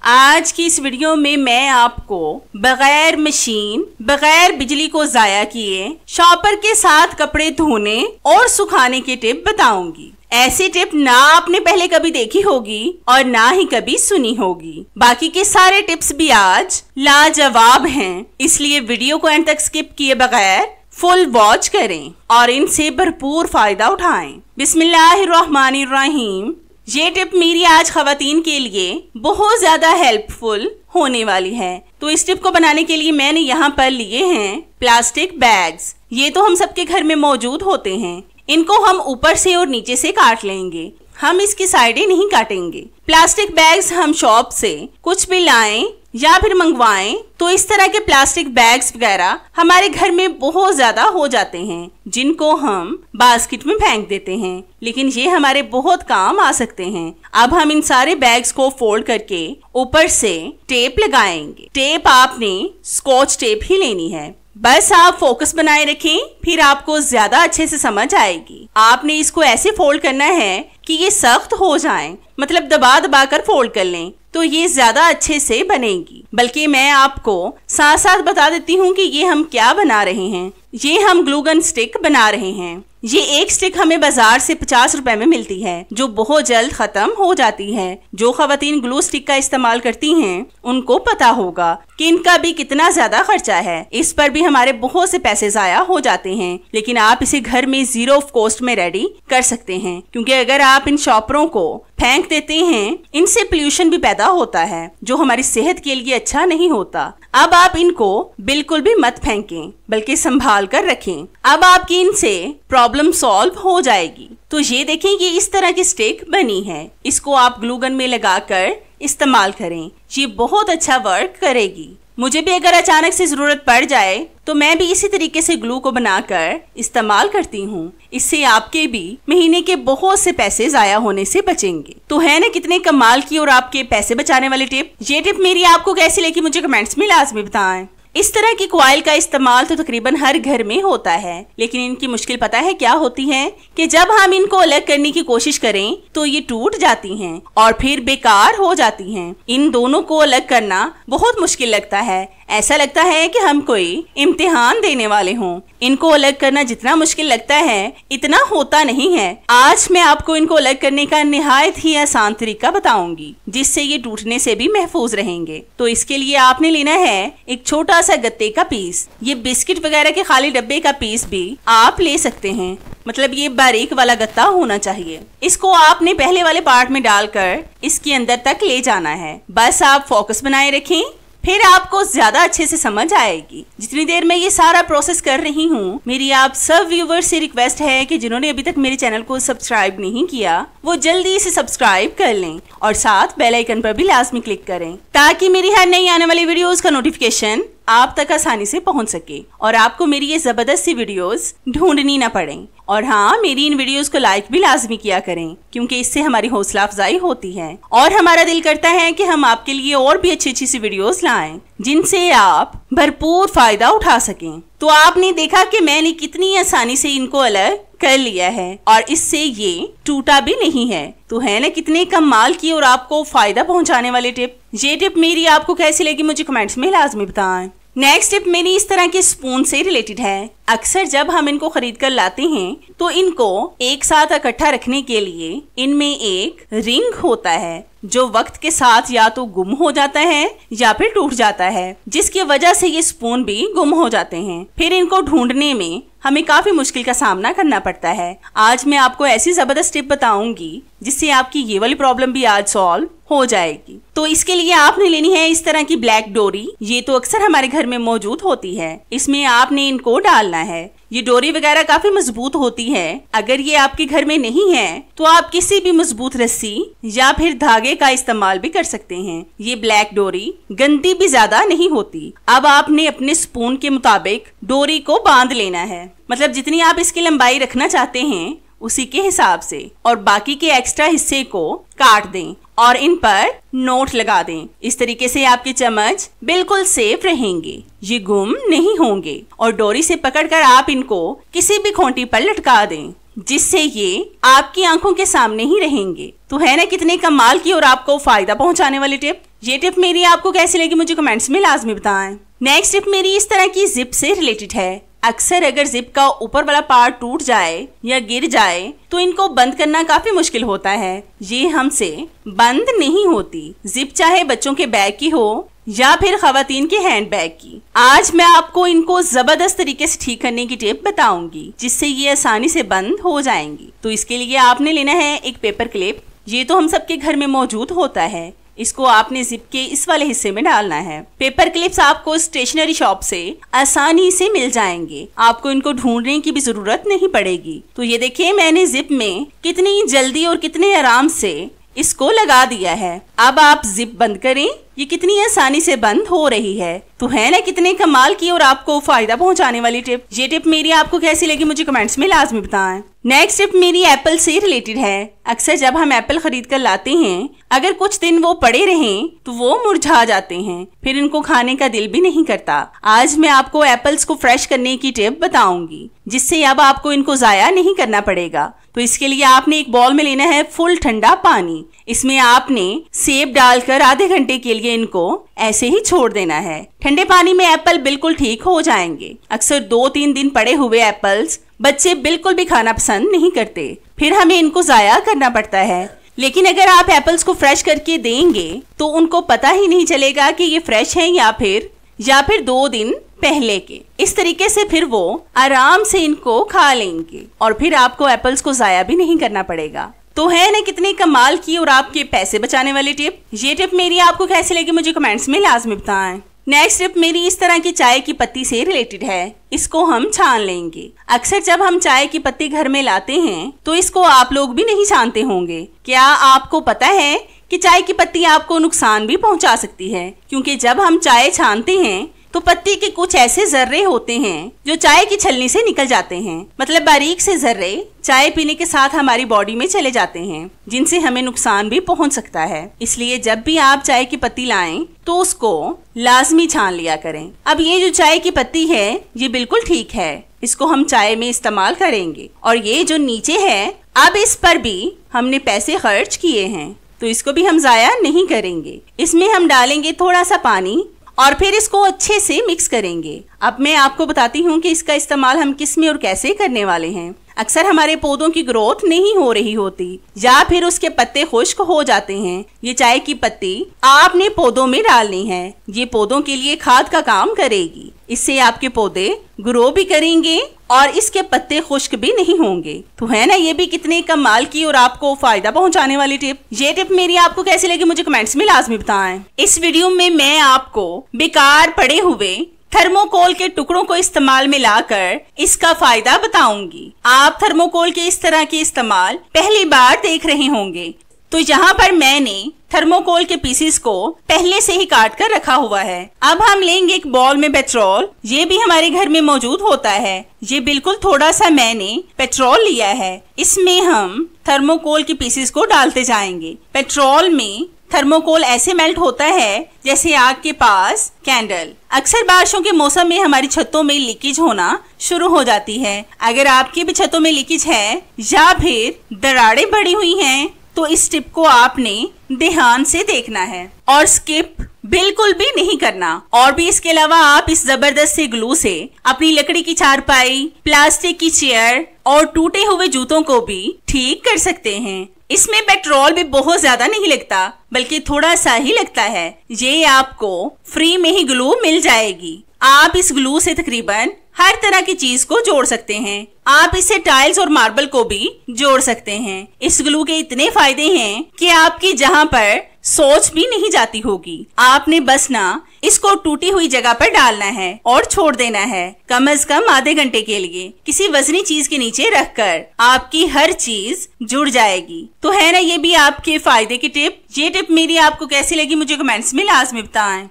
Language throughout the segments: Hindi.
आज की इस वीडियो में मैं आपको बगैर मशीन, बगैर बिजली को जाया किए शॉपर के साथ कपड़े धोने और सुखाने की टिप बताऊंगी। ऐसी टिप ना आपने पहले कभी देखी होगी और ना ही कभी सुनी होगी। बाकी के सारे टिप्स भी आज लाजवाब हैं, इसलिए वीडियो को एंड तक स्किप किए बगैर फुल वॉच करें और इनसे भरपूर फायदा उठाएं। बिस्मिल्लाहिर्रहमानिर्रहीम। ये टिप मेरी आज खवातीन के लिए बहुत ज्यादा हेल्पफुल होने वाली है। तो इस टिप को बनाने के लिए मैंने यहाँ पर लिए हैं प्लास्टिक बैग्स। ये तो हम सबके घर में मौजूद होते हैं। इनको हम ऊपर से और नीचे से काट लेंगे, हम इसकी साइडें नहीं काटेंगे। प्लास्टिक बैग्स हम शॉप से कुछ भी लाएं या फिर मंगवाएं तो इस तरह के प्लास्टिक बैग्स वगैरह हमारे घर में बहुत ज्यादा हो जाते हैं, जिनको हम बास्केट में फेंक देते हैं, लेकिन ये हमारे बहुत काम आ सकते हैं। अब हम इन सारे बैग्स को फोल्ड करके ऊपर से टेप लगाएंगे। टेप आपने स्कॉच टेप ही लेनी है। बस आप फोकस बनाए रखें, फिर आपको ज्यादा अच्छे से समझ आएगी। आपने इसको ऐसे फोल्ड करना है कि ये सख्त हो जाए, मतलब दबा दबा कर फोल्ड कर लें तो ये ज्यादा अच्छे से बनेगी। बल्कि मैं आपको साथ साथ बता देती हूँ कि ये हम क्या बना रहे हैं। ये हम ग्लू गन स्टिक बना रहे हैं। ये एक स्टिक हमें बाजार से 50 रुपए में मिलती है, जो बहुत जल्द खत्म हो जाती है। जो खवातीन ग्लू स्टिक का इस्तेमाल करती हैं, उनको पता होगा कि इनका भी कितना ज्यादा खर्चा है। इस पर भी हमारे बहुत से पैसे जाया हो जाते हैं, लेकिन आप इसे घर में जीरो ऑफ कॉस्ट में रेडी कर सकते हैं, क्योंकि अगर आप इन शॉपरों को फेंक देते हैं, इनसे पोल्यूशन भी पैदा होता है, जो हमारी सेहत के लिए अच्छा नहीं होता। अब आप इनको बिल्कुल भी मत फेंकें, बल्कि संभाल कर रखें। अब आपकी इनसे प्रॉब्लम सॉल्व हो जाएगी। तो ये देखें, ये इस तरह की स्टिक बनी है। इसको आप ग्लू गन में लगाकर इस्तेमाल करें, ये बहुत अच्छा वर्क करेगी। मुझे भी अगर अचानक से जरूरत पड़ जाए तो मैं भी इसी तरीके से ग्लू को बनाकर इस्तेमाल करती हूँ। इससे आपके भी महीने के बहुत से पैसे जाया होने से बचेंगे। तो है ना कितने कमाल की और आपके पैसे बचाने वाली टिप। ये टिप मेरी आपको कैसी लगी मुझे कमेंट्स में लाजमी बताएं। इस तरह की कॉइल का इस्तेमाल तो तकरीबन हर घर में होता है, लेकिन इनकी मुश्किल पता है क्या होती है कि जब हम इनको अलग करने की कोशिश करें तो ये टूट जाती हैं और फिर बेकार हो जाती हैं। इन दोनों को अलग करना बहुत मुश्किल लगता है। ऐसा लगता है कि हम कोई इम्तिहान देने वाले हों। इनको अलग करना जितना मुश्किल लगता है, इतना होता नहीं है। आज मैं आपको इनको अलग करने का निहायत ही आसान तरीका बताऊंगी, जिससे ये टूटने से भी महफूज रहेंगे। तो इसके लिए आपने लेना है एक छोटा सा गत्ते का पीस। ये बिस्किट वगैरह के खाली डब्बे का पीस भी आप ले सकते हैं, मतलब ये बारीक वाला गत्ता होना चाहिए। इसको आपने पहले वाले पार्ट में डालकर इसके अंदर तक ले जाना है। बस आप फोकस बनाए रखें, फिर आपको ज्यादा अच्छे से समझ आएगी। जितनी देर मैं ये सारा प्रोसेस कर रही हूँ, मेरी आप सब व्यूवर्स से रिक्वेस्ट है कि जिन्होंने अभी तक मेरे चैनल को सब्सक्राइब नहीं किया, वो जल्दी से सब्सक्राइब कर लें और साथ बेल आइकन पर भी लाजमी क्लिक करें, ताकि मेरी हर नई आने वाली वीडियोस का नोटिफिकेशन आप तक आसानी से पहुंच सके और आपको मेरी ये जबरदस्त सी वीडियोस ढूंढनी ना पड़े। और हाँ, मेरी इन वीडियोस को लाइक भी लाजमी किया करें, क्योंकि इससे हमारी हौसला अफजाई होती है और हमारा दिल करता है कि हम आपके लिए और भी अच्छी अच्छी सी वीडियोस लाएं, जिनसे आप भरपूर फायदा उठा सकें। तो आपने देखा कि मैंने कितनी आसानी से इनको अलग कर लिया है और इससे ये टूटा भी नहीं है। तो है ना कितने कमाल की और आपको फायदा पहुंचाने वाली टिप। ये टिप मेरी आपको कैसी लगी मुझे कमेंट्स में लाजमी बताएं। नेक्स्ट टिप मेरी इस तरह के स्पून से रिलेटेड है। अक्सर जब हम इनको खरीद कर लाते हैं तो इनको एक साथ इकट्ठा रखने के लिए इनमें एक रिंग होता है, जो वक्त के साथ या तो गुम हो जाता है या फिर टूट जाता है, जिसकी वजह से ये स्पून भी गुम हो जाते हैं। फिर इनको ढूंढने में हमें काफी मुश्किल का सामना करना पड़ता है। आज मैं आपको ऐसी जबरदस्त टिप बताऊंगी जिससे आपकी ये वाली प्रॉब्लम भी आज सॉल्व हो जाएगी। तो इसके लिए आपने लेनी है इस तरह की ब्लैक डोरी। ये तो अक्सर हमारे घर में मौजूद होती है। इसमें आपने इनको डालना है। ये डोरी वगैरह काफी मजबूत होती है। अगर ये आपके घर में नहीं है तो आप किसी भी मजबूत रस्सी या फिर धागे का इस्तेमाल भी कर सकते हैं। ये ब्लैक डोरी गंदी भी ज्यादा नहीं होती। अब आपने अपने स्पून के मुताबिक डोरी को बांध लेना है, मतलब जितनी आप इसकी लंबाई रखना चाहते हैं उसी के हिसाब से, और बाकी के एक्स्ट्रा हिस्से को काट दें और इन पर नोट लगा दें। इस तरीके से आपके चम्मच बिल्कुल सेफ रहेंगे, ये गुम नहीं होंगे। और डोरी से पकड़कर आप इनको किसी भी खूंटी पर लटका दें, जिससे ये आपकी आंखों के सामने ही रहेंगे। तो है ना कितने कमाल की और आपको फायदा पहुंचाने वाली टिप। ये टिप मेरी आपको कैसी लगी मुझे कमेंट्स में लाजमी बताएं। नेक्स्ट टिप मेरी इस तरह की जिप से रिलेटेड है। अक्सर अगर जिप का ऊपर वाला पार्ट टूट जाए या गिर जाए तो इनको बंद करना काफी मुश्किल होता है। ये हमसे बंद नहीं होती, जिप चाहे बच्चों के बैग की हो या फिर खवातीन के हैंड बैग की। आज मैं आपको इनको जबरदस्त तरीके से ठीक करने की टिप बताऊंगी जिससे ये आसानी से बंद हो जाएंगी। तो इसके लिए आपने लेना है एक पेपर क्लिप। ये तो हम सबके घर में मौजूद होता है। इसको आपने जिप के इस वाले हिस्से में डालना है। पेपर क्लिप्स आपको स्टेशनरी शॉप से आसानी से मिल जाएंगे, आपको इनको ढूंढने की भी जरूरत नहीं पड़ेगी। तो ये देखिए मैंने जिप में कितनी जल्दी और कितने आराम से इसको लगा दिया है। अब आप जिप बंद करें, ये कितनी आसानी से बंद हो रही है। तो है ना कितने कमाल की और आपको फायदा पहुंचाने वाली टिप। ये टिप मेरी आपको कैसी लगी मुझे कमेंट्स में लाजमी बताएं। नेक्स्ट टिप मेरी एप्पल से रिलेटेड है। अक्सर जब हम एप्पल खरीद कर लाते हैं, अगर कुछ दिन वो पड़े रहें तो वो मुरझा जाते हैं, फिर इनको खाने का दिल भी नहीं करता। आज मैं आपको एप्पल्स को फ्रेश करने की टिप बताऊंगी जिससे अब आपको इनको जाया नहीं करना पड़ेगा। तो इसके लिए आपने एक बाउल में लेना है फुल ठंडा पानी। इसमें आपने सेब डालकर आधे घंटे के लिए इनको ऐसे ही छोड़ देना है। ठंडे पानी में एप्पल बिल्कुल ठीक हो जाएंगे। अक्सर 2-3 दिन पड़े हुए एप्पल्स बच्चे बिल्कुल भी खाना पसंद नहीं करते, फिर हमें इनको जाया करना पड़ता है। लेकिन अगर आप एप्पल्स को फ्रेश करके देंगे तो उनको पता ही नहीं चलेगा कि ये फ्रेश है या फिर 2 दिन पहले के। इस तरीके से फिर वो आराम से इनको खा लेंगे और फिर आपको एप्पल्स को जाया भी नहीं करना पड़ेगा। तो है ना कितनी कमाल की और आपके पैसे बचाने वाली टिप। ये टिप मेरी आपको कैसी लगी मुझे कमेंट्स में लाजमी बताएं। नेक्स्ट टिप मेरी इस तरह की चाय की पत्ती से रिलेटेड है। इसको हम छान लेंगे। अक्सर जब हम चाय की पत्ती घर में लाते हैं तो इसको आप लोग भी नहीं छानते होंगे। क्या आपको पता है कि चाय की पत्ती आपको नुकसान भी पहुंचा सकती है, क्योंकि जब हम चाय छानते हैं तो पत्ती के कुछ ऐसे जर्रे होते हैं जो चाय की छलनी से निकल जाते हैं। मतलब बारीक से जर्रे चाय पीने के साथ हमारी बॉडी में चले जाते हैं, जिनसे हमें नुकसान भी पहुंच सकता है। इसलिए जब भी आप चाय की पत्ती लाएं तो उसको लाजमी छान लिया करें। अब ये जो चाय की पत्ती है ये बिल्कुल ठीक है, इसको हम चाय में इस्तेमाल करेंगे। और ये जो नीचे है, अब इस पर भी हमने पैसे खर्च किए हैं तो इसको भी हम जाया नहीं करेंगे। इसमें हम डालेंगे थोड़ा सा पानी और फिर इसको अच्छे से मिक्स करेंगे। अब मैं आपको बताती हूँ कि इसका इस्तेमाल हम किस में और कैसे करने वाले हैं। अक्सर हमारे पौधों की ग्रोथ नहीं हो रही होती या फिर उसके पत्ते खुश्क हो जाते हैं। ये चाय की पत्ती आपने पौधों में डालनी है। ये पौधों के लिए खाद का काम करेगी। इससे आपके पौधे ग्रो भी करेंगे और इसके पत्ते खुश्क भी नहीं होंगे। तो है ना ये भी कितने कमाल की और आपको फायदा पहुंचाने वाली टिप। ये टिप मेरी आपको कैसी लगी मुझे कमेंट्स में लाजमी बताएं। इस वीडियो में मैं आपको बेकार पड़े हुए थर्मोकोल के टुकड़ों को इस्तेमाल में लाकर इसका फायदा बताऊंगी। आप थर्मोकोल के इस तरह के इस्तेमाल पहली बार देख रहे होंगे। तो यहाँ पर मैंने थर्मोकोल के पीसेस को पहले से ही काट कर रखा हुआ है। अब हम लेंगे एक बाउल में पेट्रोल। ये भी हमारे घर में मौजूद होता है। ये बिल्कुल थोड़ा सा मैंने पेट्रोल लिया है। इसमें हम थर्मोकोल के पीसेस को डालते जाएंगे। पेट्रोल में थर्मोकोल ऐसे मेल्ट होता है जैसे आग के पास कैंडल। अक्सर बारिशों के मौसम में हमारी छतों में लीकेज होना शुरू हो जाती है। अगर आपकी भी छतों में लीकेज है या फिर दरारें पड़ी हुई हैं तो इस टिप को आपने ध्यान से देखना है और स्किप बिल्कुल भी नहीं करना। और भी इसके अलावा आप इस जबरदस्त से ग्लू से अपनी लकड़ी की चारपाई, प्लास्टिक की चेयर और टूटे हुए जूतों को भी ठीक कर सकते हैं। इसमें पेट्रोल भी बहुत ज्यादा नहीं लगता, बल्कि थोड़ा सा ही लगता है। ये आपको फ्री में ही ग्लू मिल जाएगी। आप इस ग्लू से तकरीबन हर तरह की चीज को जोड़ सकते हैं। आप इससे टाइल्स और मार्बल को भी जोड़ सकते हैं। इस ग्लू के इतने फायदे हैं कि आपकी जहाँ पर सोच भी नहीं जाती होगी। आपने बस ना इसको टूटी हुई जगह पर डालना है और छोड़ देना है कम से कम आधे घंटे के लिए। किसी वजनी चीज के नीचे रखकर आपकी हर चीज जुड़ जाएगी। तो है ना ये भी आपके फायदे की टिप। ये टिप मेरी आपको कैसी लगी मुझे कमेंट्स में लाजमी बताएं।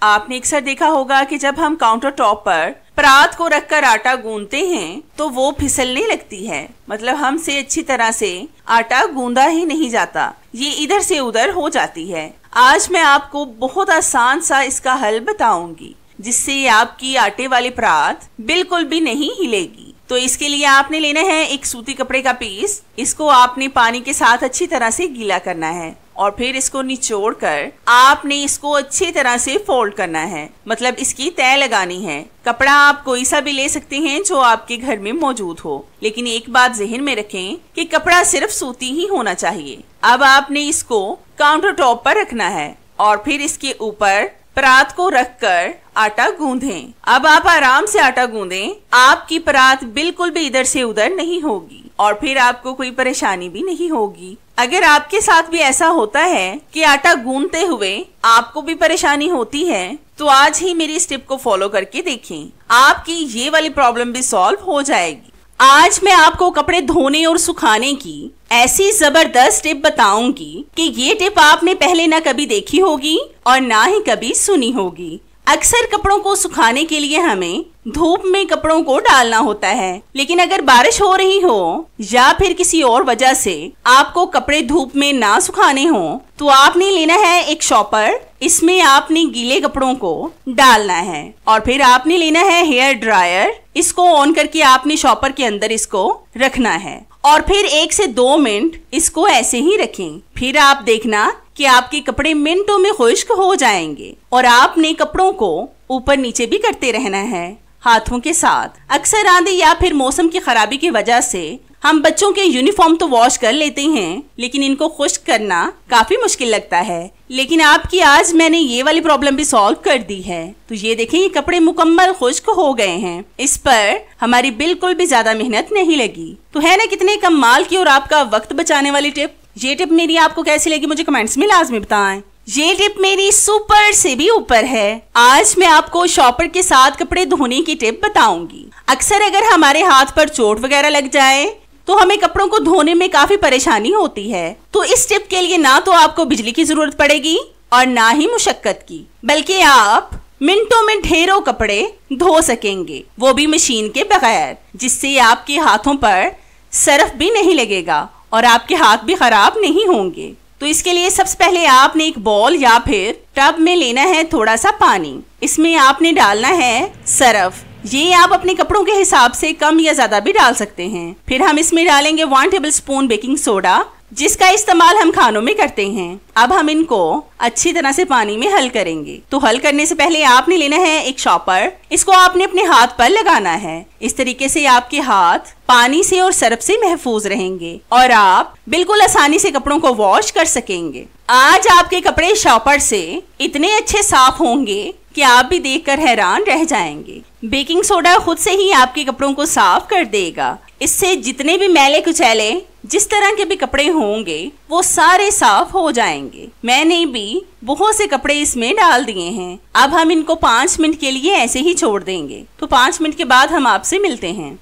आपने अक्सर देखा होगा कि जब हम काउंटर टॉप पर परात को रखकर आटा गूंदते हैं तो वो फिसलने लगती है। मतलब हमसे अच्छी तरह से आटा गूंदा ही नहीं जाता, ये इधर से उधर हो जाती है। आज मैं आपको बहुत आसान सा इसका हल बताऊंगी जिससे आपकी आटे वाली परात बिल्कुल भी नहीं हिलेगी। तो इसके लिए आपने लेना है एक सूती कपड़े का पीस। इसको आपने पानी के साथ अच्छी तरह से गीला करना है और फिर इसको निचोड़ कर आपने इसको अच्छी तरह से फोल्ड करना है, मतलब इसकी तह लगानी है। कपड़ा आप कोई सा भी ले सकते हैं जो आपके घर में मौजूद हो, लेकिन एक बात जहन में रखें कि कपड़ा सिर्फ सूती ही होना चाहिए। अब आपने इसको काउंटर टॉप पर रखना है और फिर इसके ऊपर परात को रखकर आटा गूंदें। अब आप आराम से आटा गूंदें, आपकी परात बिल्कुल भी इधर से उधर नहीं होगी और फिर आपको कोई परेशानी भी नहीं होगी। अगर आपके साथ भी ऐसा होता है कि आटा गूंदते हुए आपको भी परेशानी होती है, तो आज ही मेरी इस टिप को फॉलो करके देखें, आपकी ये वाली प्रॉब्लम भी सॉल्व हो जाएगी। आज मैं आपको कपड़े धोने और सुखाने की ऐसी जबरदस्त टिप बताऊंगी कि ये टिप आपने पहले ना कभी देखी होगी और ना ही कभी सुनी होगी। अक्सर कपड़ों को सुखाने के लिए हमें धूप में कपड़ों को डालना होता है, लेकिन अगर बारिश हो रही हो या फिर किसी और वजह से आपको कपड़े धूप में ना सुखाने हो, तो आपने लेना है एक शॉपर। इसमें आपने गीले कपड़ों को डालना है और फिर आपने लेना है हेयर ड्रायर। इसको ऑन करके आपने शॉपर के अंदर इसको रखना है और फिर 1 से 2 मिनट इसको ऐसे ही रखें। फिर आप देखना कि आपके कपड़े मिनटों में खुश्क हो जाएंगे और आपने कपड़ों को ऊपर नीचे भी करते रहना है हाथों के साथ। अक्सर आंधी या फिर मौसम की खराबी की वजह से हम बच्चों के यूनिफॉर्म तो वॉश कर लेते हैं, लेकिन इनको खुश्क करना काफी मुश्किल लगता है। लेकिन आपकी आज मैंने ये वाली प्रॉब्लम भी सॉल्व कर दी है। तो ये देखें, ये कपड़े मुकम्मल खुश्क हो गए हैं। इस पर हमारी बिल्कुल भी ज्यादा मेहनत नहीं लगी। तो है ना कितने कमाल की और आपका वक्त बचाने वाली टिप। ये टिप मेरी आपको कैसी लगी मुझे कमेंट्स में लाजमी बताएं। ये टिप मेरी सुपर से भी ऊपर है। आज मैं आपको शॉपर के साथ कपड़े धोने की टिप बताऊंगी। अक्सर अगर हमारे हाथ पर चोट वगैरह लग जाए तो हमें कपड़ों को धोने में काफी परेशानी होती है। तो इस टिप के लिए ना तो आपको बिजली की जरूरत पड़ेगी और ना ही मुशक्कत की, बल्कि आप मिनटों में ढेरों कपड़े धो सकेंगे, वो भी मशीन के बगैर, जिससे आपके हाथों पर सर्फ भी नहीं लगेगा और आपके हाथ भी खराब नहीं होंगे। तो इसके लिए सबसे पहले आपने एक बॉल या फिर टब में लेना है थोड़ा सा पानी। इसमें आपने डालना है सर्फ। ये आप अपने कपड़ों के हिसाब से कम या ज्यादा भी डाल सकते हैं। फिर हम इसमें डालेंगे 1 टेबलस्पून बेकिंग सोडा, जिसका इस्तेमाल हम खानों में करते हैं। अब हम इनको अच्छी तरह से पानी में हल करेंगे। तो हल करने से पहले आपने लेना है एक शॉपर। इसको आपने अपने हाथ पर लगाना है। इस तरीके से आपके हाथ पानी से और सर्फ से महफूज रहेंगे और आप बिल्कुल आसानी से कपड़ों को वॉश कर सकेंगे। आज आपके कपड़े शॉपर से इतने अच्छे साफ होंगे कि आप भी देखकर हैरान रह जाएंगे। बेकिंग सोडा खुद से ही आपके कपड़ों को साफ कर देगा। इससे जितने भी मैले कुचैले जिस तरह के भी कपड़े होंगे वो सारे साफ हो जाएंगे। मैंने भी बहुत से कपड़े इसमें डाल दिए हैं। अब हम इनको 5 मिनट के लिए ऐसे ही छोड़ देंगे। तो 5 मिनट के बाद हम आपसे मिलते हैं।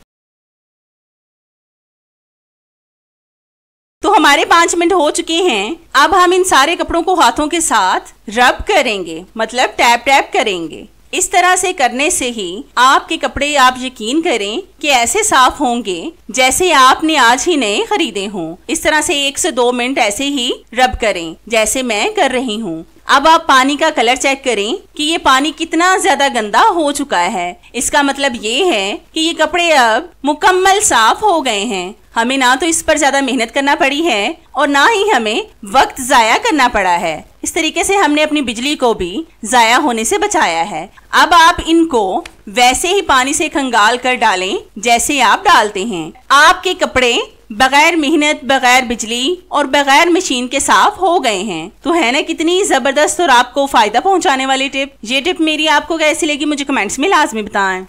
तो हमारे 5 मिनट हो चुके हैं। अब हम इन सारे कपड़ों को हाथों के साथ रब करेंगे, मतलब टैप टैप करेंगे। इस तरह से करने से ही आपके कपड़े, आप यकीन करें कि ऐसे साफ होंगे जैसे आपने आज ही नए खरीदे हों। इस तरह से 1 से 2 मिनट ऐसे ही रब करें जैसे मैं कर रही हूँ। अब आप पानी का कलर चेक करें कि ये पानी कितना ज्यादा गंदा हो चुका है। इसका मतलब ये है कि ये कपड़े अब मुकम्मल साफ हो गए हैं। हमें ना तो इस पर ज्यादा मेहनत करना पड़ी है और ना ही हमें वक्त जाया करना पड़ा है। इस तरीके से हमने अपनी बिजली को भी जाया होने से बचाया है। अब आप इनको वैसे ही पानी से खंगाल कर डालें जैसे आप डालते हैं। आपके कपड़े बगैर मेहनत, बगैर बिजली और बगैर मशीन के साफ हो गए हैं। तो है ना कितनी जबरदस्त और आपको फायदा पहुंचाने वाली टिप। ये टिप मेरी आपको कैसी लगी मुझे कमेंट्स में लाजमी बताएं।